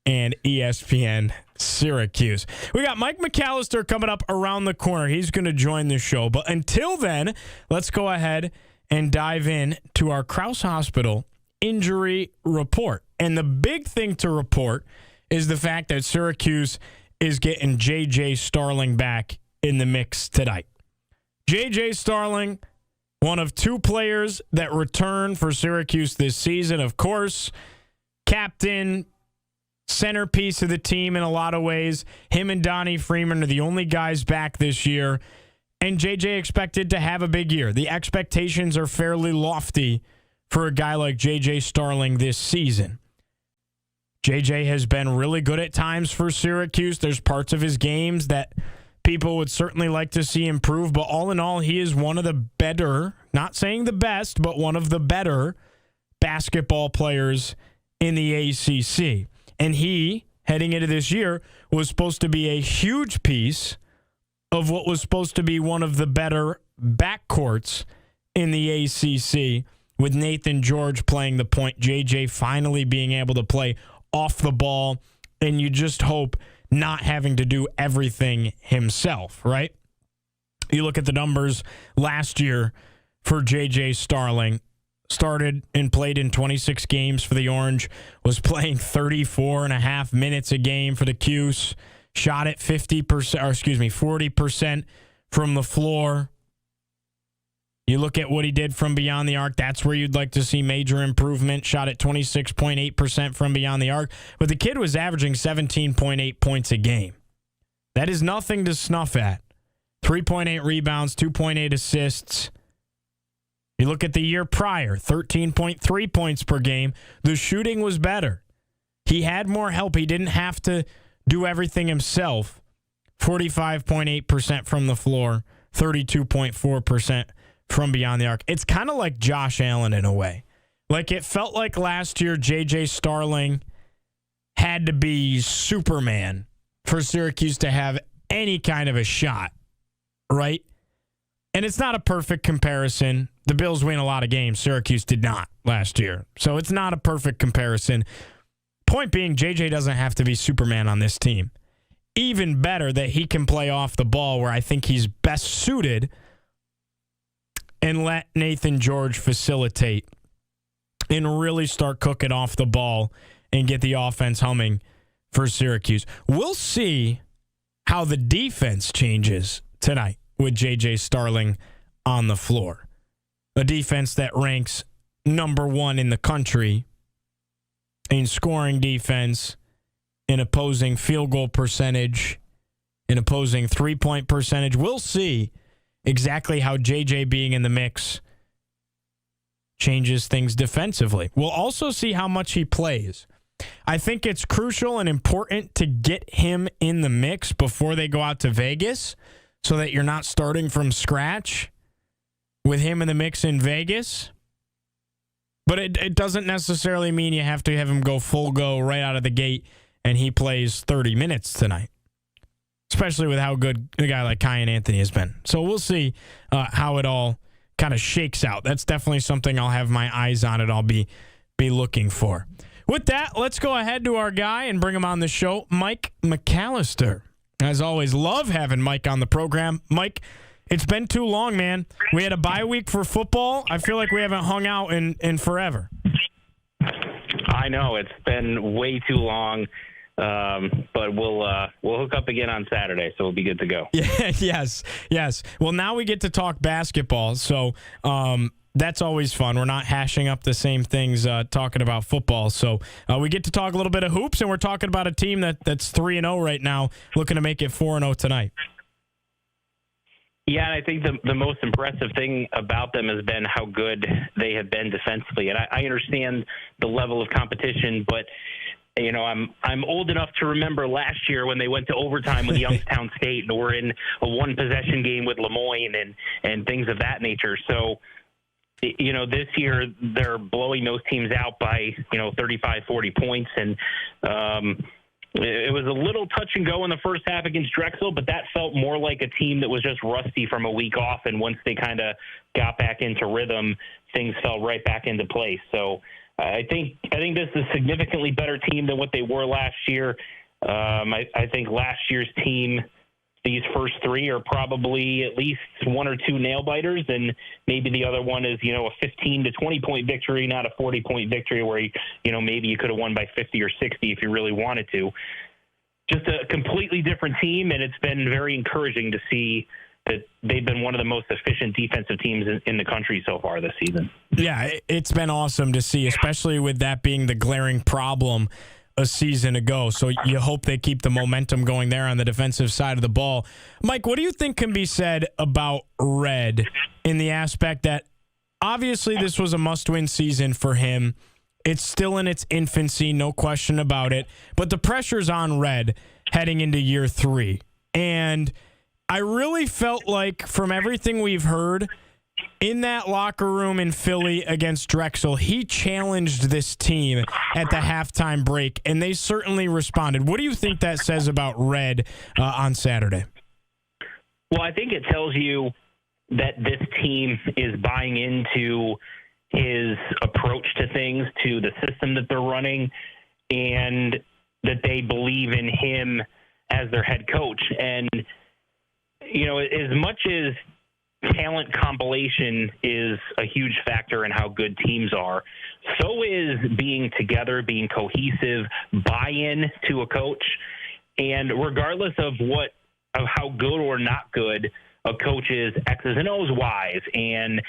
and ESPN Syracuse. We got Mike McAllister coming up around the corner. He's going to join the show. But until then, let's go ahead and dive in to our Krause Hospital injury report. And the big thing to report is the fact that Syracuse is getting J.J. Starling back in the mix tonight. J.J. Starling, one of two players that return for Syracuse this season. Of course, captain, centerpiece of the team in a lot of ways. Him and Donnie Freeman are the only guys back this year. And JJ expected to have a big year. The expectations are fairly lofty for a guy like JJ Starling this season. JJ has been really good at times for Syracuse. There's parts of his games that people would certainly like to see improve. But all in all, he is one of the better, not saying the best, but one of the better basketball players in the ACC. And he, heading into this year, was supposed to be a huge piece of what was supposed to be one of the better backcourts in the ACC, with Nathan George playing the point, JJ finally being able to play off the ball, and you just hope not having to do everything himself, right? You look at the numbers last year for JJ Starling. Started and played in 26 games for the Orange, was playing 34.5 minutes a game for the Cuse, shot at 40% from the floor. You look at what he did from beyond the arc, that's where you'd like to see major improvement. Shot at 26.8% from beyond the arc, but the kid was averaging 17.8 points a game. That is nothing to snuff at. 3.8 rebounds, 2.8 assists. You look at the year prior, 13.3 points per game. The shooting was better. He had more help. He didn't have to do everything himself. 45.8% from the floor, 32.4% from beyond the arc. It's kind of like Josh Allen in a way. Like it felt like last year J.J. Starling had to be Superman for Syracuse to have any kind of a shot, right? And it's not a perfect comparison. The Bills win a lot of games. Syracuse did not last year. So it's not a perfect comparison. Point being, JJ doesn't have to be Superman on this team. Even better that he can play off the ball where I think he's best suited and let Nathan George facilitate and really start cooking off the ball and get the offense humming for Syracuse. We'll see how the defense changes tonight with J.J. Starling on the floor. A defense that ranks number one in the country in scoring defense, in opposing field goal percentage, in opposing three-point percentage. We'll see exactly how J.J. being in the mix changes things defensively. We'll also see how much he plays. I think it's crucial and important to get him in the mix before they go out to Vegas so that you're not starting from scratch with him in the mix in Vegas. But it doesn't necessarily mean you have to have him go full go right out of the gate and he plays 30 minutes tonight, especially with how good a guy like Kyan Anthony has been. So we'll see how it all kind of shakes out. That's definitely something I'll have my eyes on it. I'll be looking for. With that, let's go ahead to our guy and bring him on the show, Mike McAllister. As always, love having Mike on the program. Mike, it's been too long, man. We had a bye week for football. I feel like we haven't hung out in forever. I know. It's been way too long. But we'll hook up again on Saturday, so we'll be good to go. Yeah, yes. Well, now we get to talk basketball, so that's always fun. We're not hashing up the same things talking about football, so we get to talk a little bit of hoops, and we're talking about a team that's 3-0 right now, looking to make it 4-0 tonight. Yeah, and I think the most impressive thing about them has been how good they have been defensively. And I understand the level of competition, but you know, I'm old enough to remember last year when they went to overtime with Youngstown State and were in a one-possession game with Lemoyne and things of that nature. So, you know, this year they're blowing those teams out by, 35, 40 points. And it was a little touch and go in the first half against Drexel, but that felt more like a team that was just rusty from a week off. And once they kind of got back into rhythm, things fell right back into place. So I think this is a significantly better team than what they were last year. I think last year's team, these first three are probably at least one or two nail biters, and maybe the other one is, a 15 to 20 point victory, not a 40-point victory where, maybe you could have won by 50 or 60 if you really wanted to. Just a completely different team, and it's been very encouraging to see that they've been one of the most efficient defensive teams in the country so far this season. Yeah, it's been awesome to see, especially with that being the glaring problem a season ago. So you hope they keep the momentum going there on the defensive side of the ball. Mike, what do you think can be said about Red in the aspect that obviously this was a must-win season for him? It's still in its infancy, no question about it. But the pressure's on Red heading into year 3. And I really felt like from everything we've heard in that locker room in Philly against Drexel, he challenged this team at the halftime break, and they certainly responded. What do you think that says about Red on Saturday? Well, I think it tells you that this team is buying into his approach to things, to the system that they're running, and that they believe in him as their head coach. And, as much as talent compilation is a huge factor in how good teams are, so is being together, being cohesive, buy-in to a coach. And regardless of how good or not good a coach is, X's and O's wise, and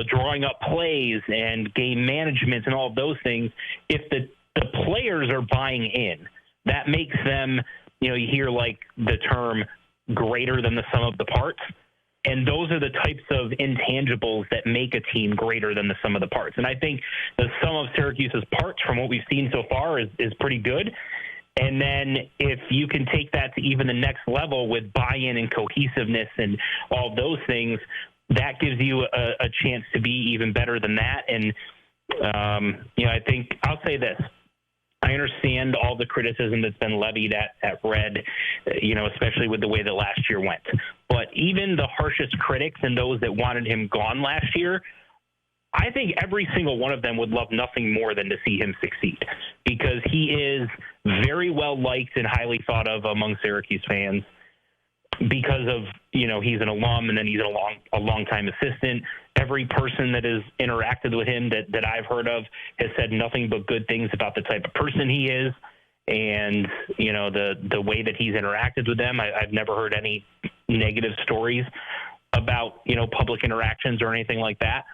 drawing up plays and game management and all of those things, if the players are buying in, that makes them, you hear like the term greater than the sum of the parts. And those are the types of intangibles that make a team greater than the sum of the parts. And I think the sum of Syracuse's parts from what we've seen so far is pretty good. And then if you can take that to even the next level with buy-in and cohesiveness and all of those things, that gives you a chance to be even better than that. And, I think I'll say this. I understand all the criticism that's been levied at Red, especially with the way that last year went. But even the harshest critics and those that wanted him gone last year, I think every single one of them would love nothing more than to see him succeed, because he is very well liked and highly thought of among Syracuse fans because of, he's an alum and then he's a long-time assistant. Every person that has interacted with him that I've heard of has said nothing but good things about the type of person he is and, the way that he's interacted with them. I've never heard any negative stories about, public interactions or anything like that.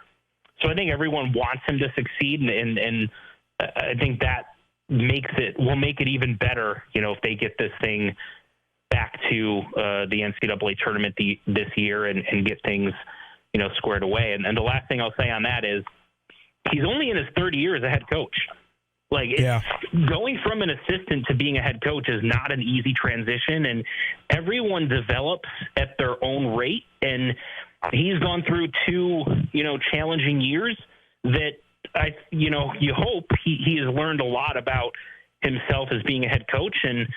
So I think everyone wants him to succeed, and I think that will make it even better, if they get this thing back to the NCAA tournament this year and get things, squared away. And the last thing I'll say on that is he's only in his third year as a head coach. Like, going from an assistant to being a head coach is not an easy transition, and everyone develops at their own rate. And he's gone through 2, challenging years that you hope he has learned a lot about himself as being a head coach, and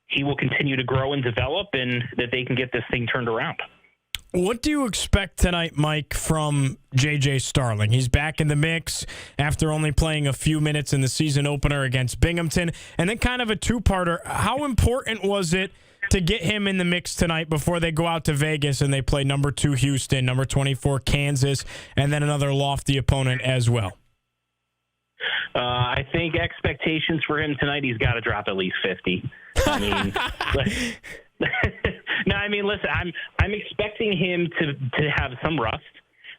he will continue to grow and develop, and that they can get this thing turned around. What do you expect tonight, Mike, from J.J. Starling? He's back in the mix after only playing a few minutes in the season opener against Binghamton. And then kind of a two-parter. How important was it to get him in the mix tonight before they go out to Vegas and they play number 2 Houston, number 24 Kansas, and then another lofty opponent as well? I think expectations for him tonight, he's got to drop at least 50. I mean, no, I mean, listen, I'm expecting him to have some rust.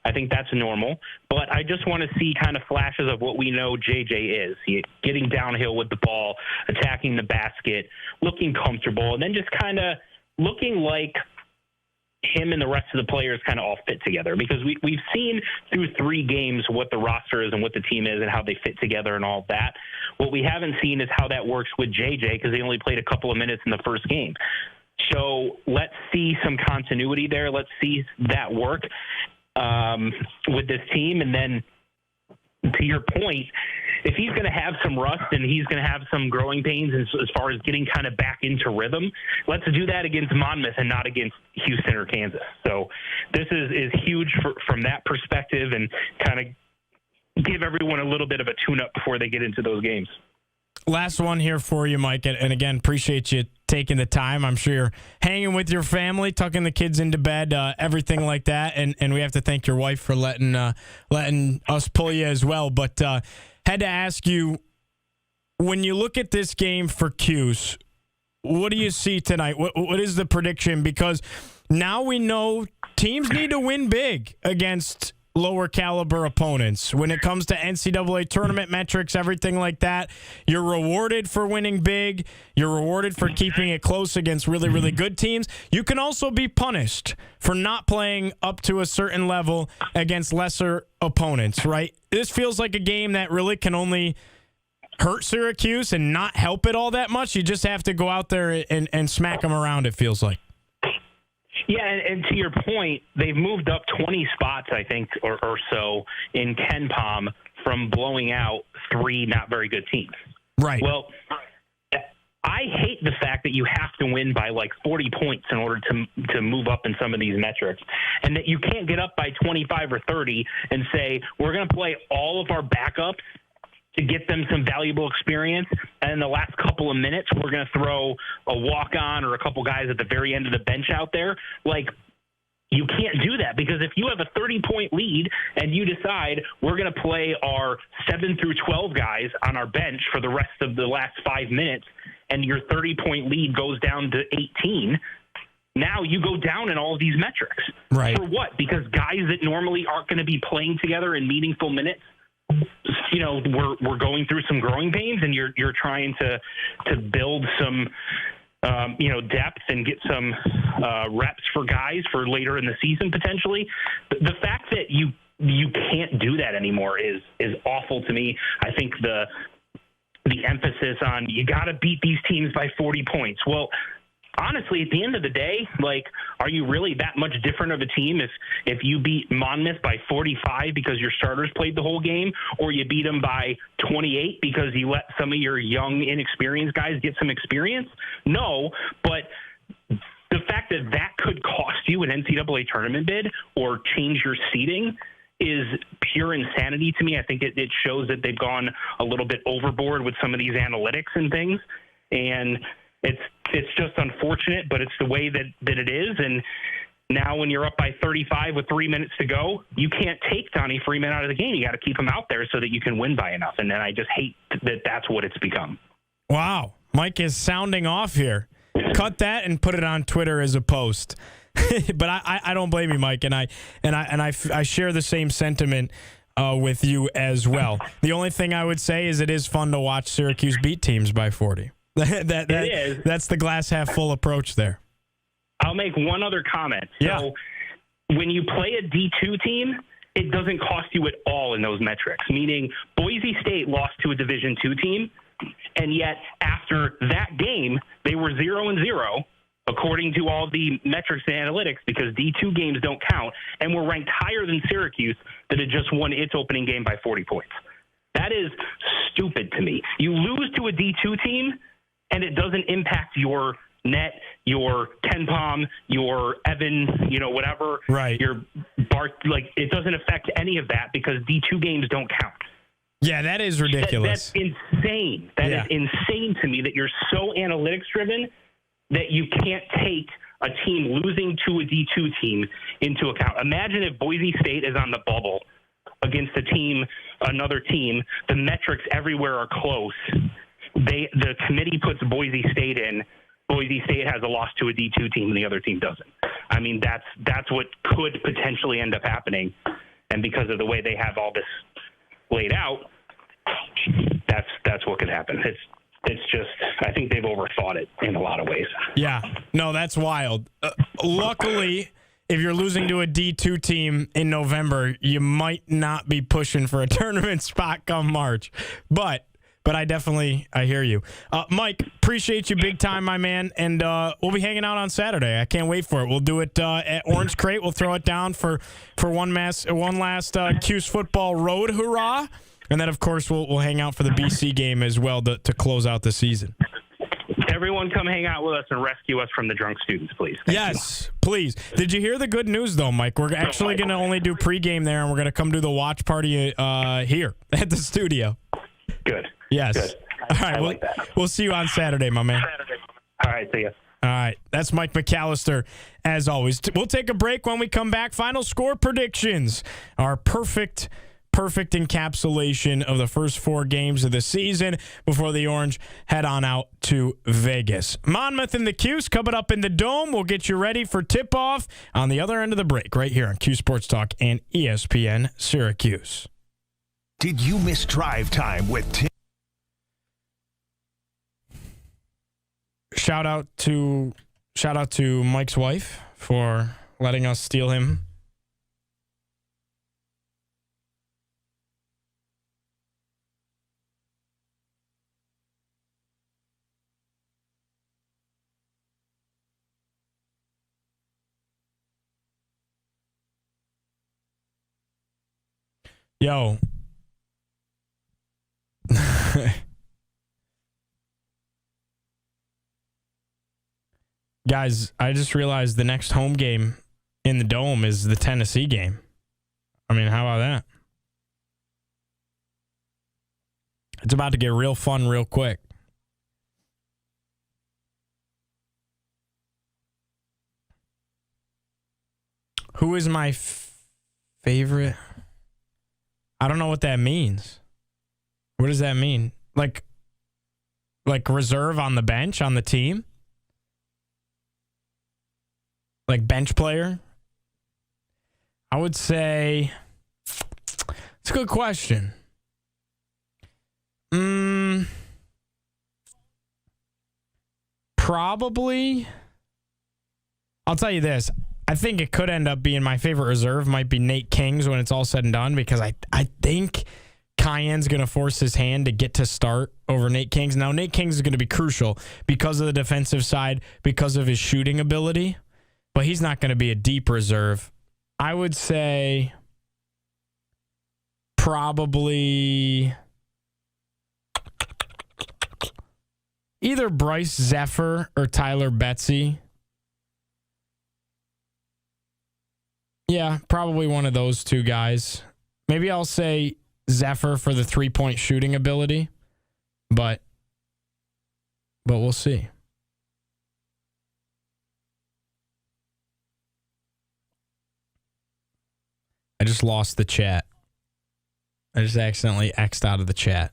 I think that's normal, but I just want to see kind of flashes of what we know JJ is. Getting downhill with the ball, attacking the basket, looking comfortable, and then just kind of looking like him and the rest of the players kind of all fit together, because we've seen through 3 games what the roster is and what the team is and how they fit together and all of that. What we haven't seen is how that works with JJ, because they only played a couple of minutes in the first game. So let's see some continuity there. Let's see that work with this team. And then to your point, if he's going to have some rust and he's going to have some growing pains as far as getting kind of back into rhythm, let's do that against Monmouth and not against Houston or Kansas. So this is huge from that perspective, and kind of give everyone a little bit of a tune-up before they get into those games. Last one here for you, Mike, and again, appreciate you taking the time. I'm sure you're hanging with your family, tucking the kids into bed, everything like that, and we have to thank your wife for letting us pull you as well. But had to ask you, when you look at this game for Cuse, what do you see tonight? What is the prediction? Because now we know teams need to win big against lower caliber opponents. When it comes to NCAA tournament metrics, everything like that, you're rewarded for winning big. You're rewarded for keeping it close against really, really good teams. You can also be punished for not playing up to a certain level against lesser opponents, right? This feels like a game that really can only hurt Syracuse and not help it all that much. You just have to go out there and smack them around, it feels like. Yeah, and to your point, they've moved up 20 spots, I think, or so in KenPom from blowing out 3 not very good teams. Right. Well, I hate the fact that you have to win by like 40 points in order to move up in some of these metrics, and that you can't get up by 25 or 30 and say, we're going to play all of our backups to get them some valuable experience, and in the last couple of minutes, we're going to throw a walk-on or a couple guys at the very end of the bench out there. Like, you can't do that, because if you have a 30-point lead and you decide we're going to play our 7 through 12 guys on our bench for the rest of the last 5 minutes, and your 30-point lead goes down to 18, now you go down in all of these metrics. Right. For what? Because guys that normally aren't going to be playing together in meaningful minutes, we're going through some growing pains, and you're trying to build some depth and get some reps for guys for later in the season potentially. The fact that you can't do that anymore is awful to me. I think the emphasis on you got to beat these teams by 40 points. Well, honestly, at the end of the day, like, are you really that much different of a team if you beat Monmouth by 45 because your starters played the whole game, or you beat them by 28 because you let some of your young, inexperienced guys get some experience? No, but the fact that could cost you an NCAA tournament bid or change your seeding is pure insanity to me. I think it shows that they've gone a little bit overboard with some of these analytics and things, and it's just unfortunate, but it's the way that it is. And now when you're up by 35 with 3 minutes to go, you can't take Donnie Freeman out of the game. You got to keep him out there so that you can win by enough. And then I just hate that that's what it's become. Wow. Mike is sounding off here. Cut that and put it on Twitter as a post. But I don't blame you, Mike, and I share the same sentiment with you as well. The only thing I would say is it is fun to watch Syracuse beat teams by 40. It is. That's the glass half full approach there. I'll make one other comment. Yeah. So when you play a D2 team it doesn't cost you at all in those metrics, meaning Boise State lost to a Division II team, and yet after that game, they were 0-0, according to all the metrics and analytics, because D2 games don't count, and were ranked higher than Syracuse that had just won its opening game by 40 points. That is stupid to me. You lose to a D2 team, and it doesn't impact your net, your Ken Pom, your Evan, whatever. Right. Your Bart, it doesn't affect any of that because D2 games don't count. Yeah, that is ridiculous. That's insane. That is insane to me that you're so analytics driven that you can't take a team losing to a D2 team into account. Imagine if Boise State is on the bubble against another team. The metrics everywhere are close. The committee puts Boise State in. Boise State has a loss to a D2 team and the other team doesn't. I mean, that's what could potentially end up happening. And because of the way they have all this laid out, that's what could happen. It's just, I think they've overthought it in a lot of ways. Yeah, no, that's wild. Luckily, if you're losing to a D2 team in November, you might not be pushing for a tournament spot come March. But I hear you. Mike, appreciate you big time, my man. And we'll be hanging out on Saturday. I can't wait for it. We'll do it at Orange Crate. We'll throw it down for one last Cuse football road hurrah. And then, of course, we'll hang out for the BC game as well to close out the season. Everyone come hang out with us and rescue us from the drunk students, please. Yes, please. Did you hear the good news, though, Mike? We're actually going to only do pregame there, and we're going to come do the watch party here at the studio. Good. Yes. Good. All right. We'll see you on Saturday, my man. All right. See ya. All right. That's Mike McAllister, as always. We'll take a break. When we come back, final score predictions. Our perfect encapsulation of the first 4 games of the season before the Orange head on out to Vegas. Monmouth and the Cuse coming up in the Dome. We'll get you ready for tip-off on the other end of the break right here on Cuse Sports Talk and ESPN Syracuse. Did you miss Drive Time with Tim? Shout out to Mike's wife for letting us steal him. Yo. Guys, I just realized the next home game in the Dome is the Tennessee game. I mean, how about that? It's about to get real fun real quick. Who is my favorite? I don't know what that means. What does that mean? Like reserve on the bench on the team? Like bench player? I would say it's a good question. Probably. I'll tell you this. I think it could end up being my favorite reserve might be Nate Kings when it's all said and done, because I think Cayenne's going to force his hand to get to start over Nate Kings. Now, Nate Kings is going to be crucial because of the defensive side, because of his shooting ability, but he's not going to be a deep reserve. I would say probably either Bryce Zephyr or Tyler Betsy. Yeah, probably one of those two guys. Maybe I'll say Zephyr for the three-point shooting ability, but we'll see. I just lost the chat. I just accidentally X'd out of the chat,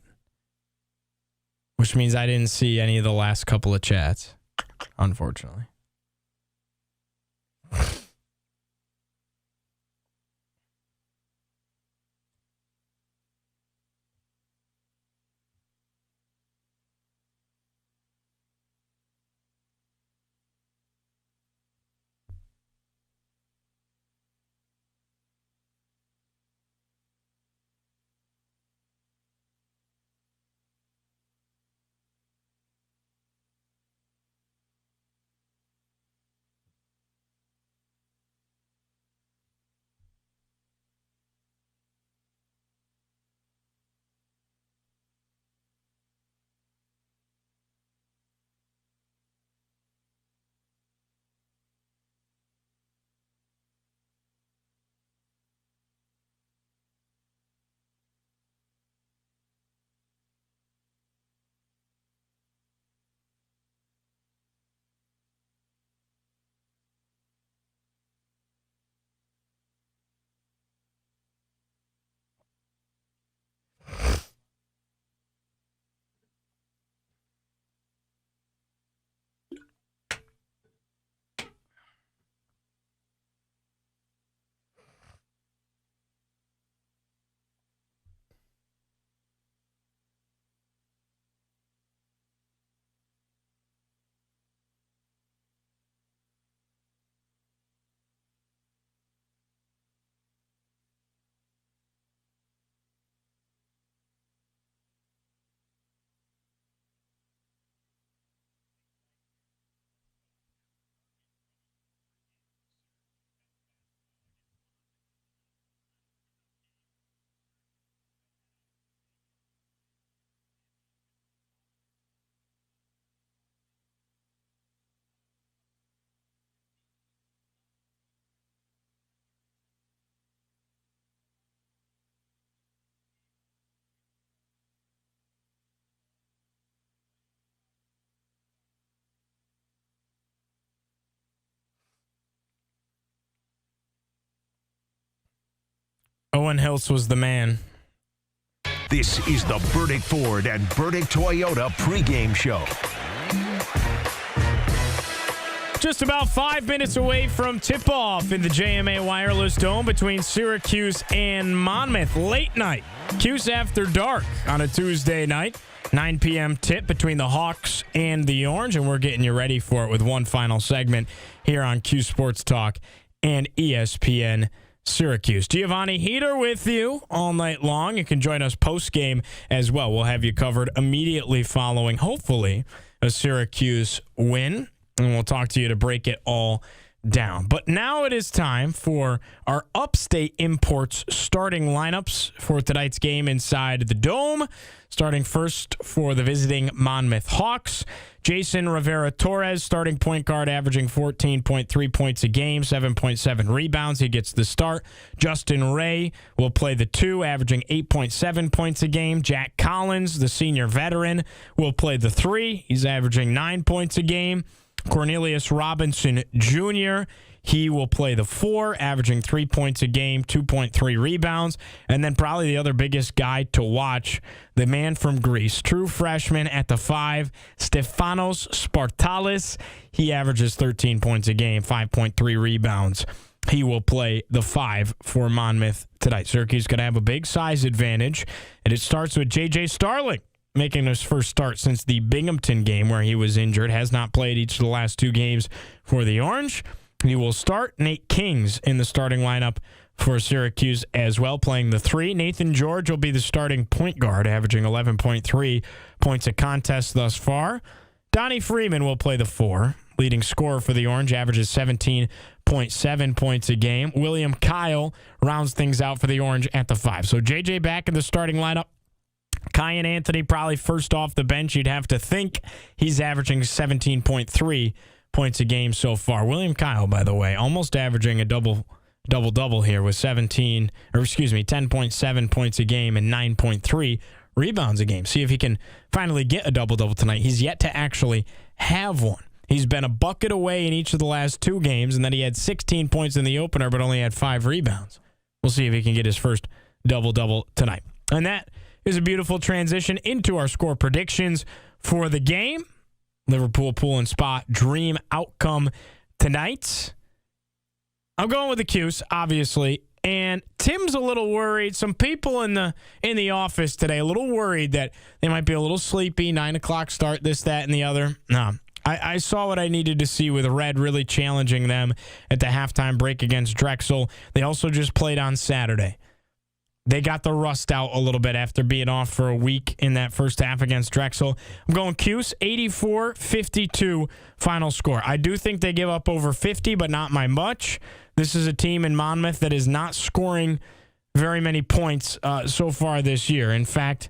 which means I didn't see any of the last couple of chats, unfortunately. Owen Hiltz was the man. This is the Burdick Ford and Burdick Toyota pregame show. Just about 5 minutes away from tip-off in the JMA Wireless Dome between Syracuse and Monmouth. Late night, Cuse After Dark on a Tuesday night. 9 p.m. tip between the Hawks and the Orange, and we're getting you ready for it with one final segment here on Cuse Sports Talk and ESPN Syracuse. Giovanni Heater with you all night long. You can join us post-game as well. We'll have you covered immediately following, hopefully, a Syracuse win, and we'll talk to you to break it all down. But now it is time for our Upstate Imports starting lineups for tonight's game inside the Dome. Starting first for the visiting Monmouth Hawks, Jason Rivera-Torres, starting point guard, averaging 14.3 points a game, 7.7 rebounds. He gets the start. Justin Ray will play the 2, averaging 8.7 points a game. Jack Collins, the senior veteran, will play the 3. He's averaging 9 points a game. Cornelius Robinson Jr., he will play the 4, averaging 3 points a game, 2.3 rebounds. And then probably the other biggest guy to watch, the man from Greece, true freshman at the 5, Stefanos Spartalis. He averages 13 points a game, 5.3 rebounds. He will play the 5 for Monmouth tonight. Syracuse going to have a big size advantage, and it starts with J.J. Starling making his first start since the Binghamton game where he was injured. Has not played each of the last 2 games for the Orange. He will start. Nate Kings in the starting lineup for Syracuse as well, playing the 3. Nathan George will be the starting point guard, averaging 11.3 points a contest thus far. Donnie Freeman will play the 4. Leading scorer for the Orange, averages 17.7 points a game. William Kyle rounds things out for the Orange at the 5. So JJ back in the starting lineup. Kyan Anthony probably first off the bench. You'd have to think he's averaging 17.3 points a game so far. William Kyle, by the way, almost averaging a double-double here with 10.7 points a game and 9.3 rebounds a game. See if he can finally get a double-double tonight. He's yet to actually have one. He's been a bucket away in each of the last 2 games, and then he had 16 points in the opener but only had 5 rebounds. We'll see if he can get his first double-double tonight. And that is a beautiful transition into our score predictions for the game. Liverpool pool and spot dream outcome tonight. I'm going with the Cuse, obviously, and Tim's a little worried. Some people in the office today a little worried that they might be a little sleepy. 9 o'clock start, this, that, and the other. No, I saw what I needed to see with Red really challenging them at the halftime break against Drexel. They also just played on Saturday. They got the rust out a little bit after being off for a week in that first half against Drexel. I'm going Cuse, 84-52 final score. I do think they give up over 50, but not by much. This is a team in Monmouth that is not scoring very many points so far this year. In fact,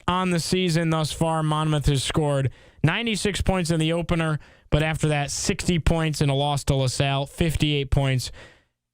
on the season thus far, Monmouth has scored 96 points in the opener, but after that, 60 points in a loss to LaSalle, 58 points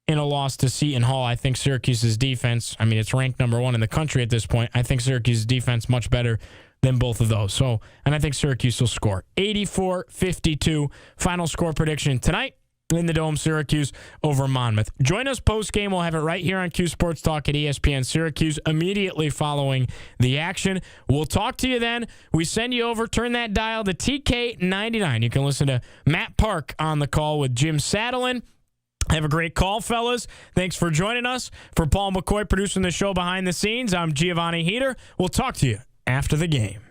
in a loss to Seton Hall. I think Syracuse's defense, it's ranked number 1 in the country at this point. I think Syracuse's defense much better than both of those. And I think Syracuse will score 84-52 final score prediction tonight in the Dome, Syracuse over Monmouth. Join us post-game. We'll have it right here on Cuse Sports Talk at ESPN Syracuse immediately following the action. We'll talk to you then. We send you over. Turn that dial to TK99. You can listen to Matt Park on the call with Jim Saddlein. Have a great call, fellas. Thanks for joining us. For Paul McCoy producing the show behind the scenes, I'm Giovanni Heater. We'll talk to you after the game.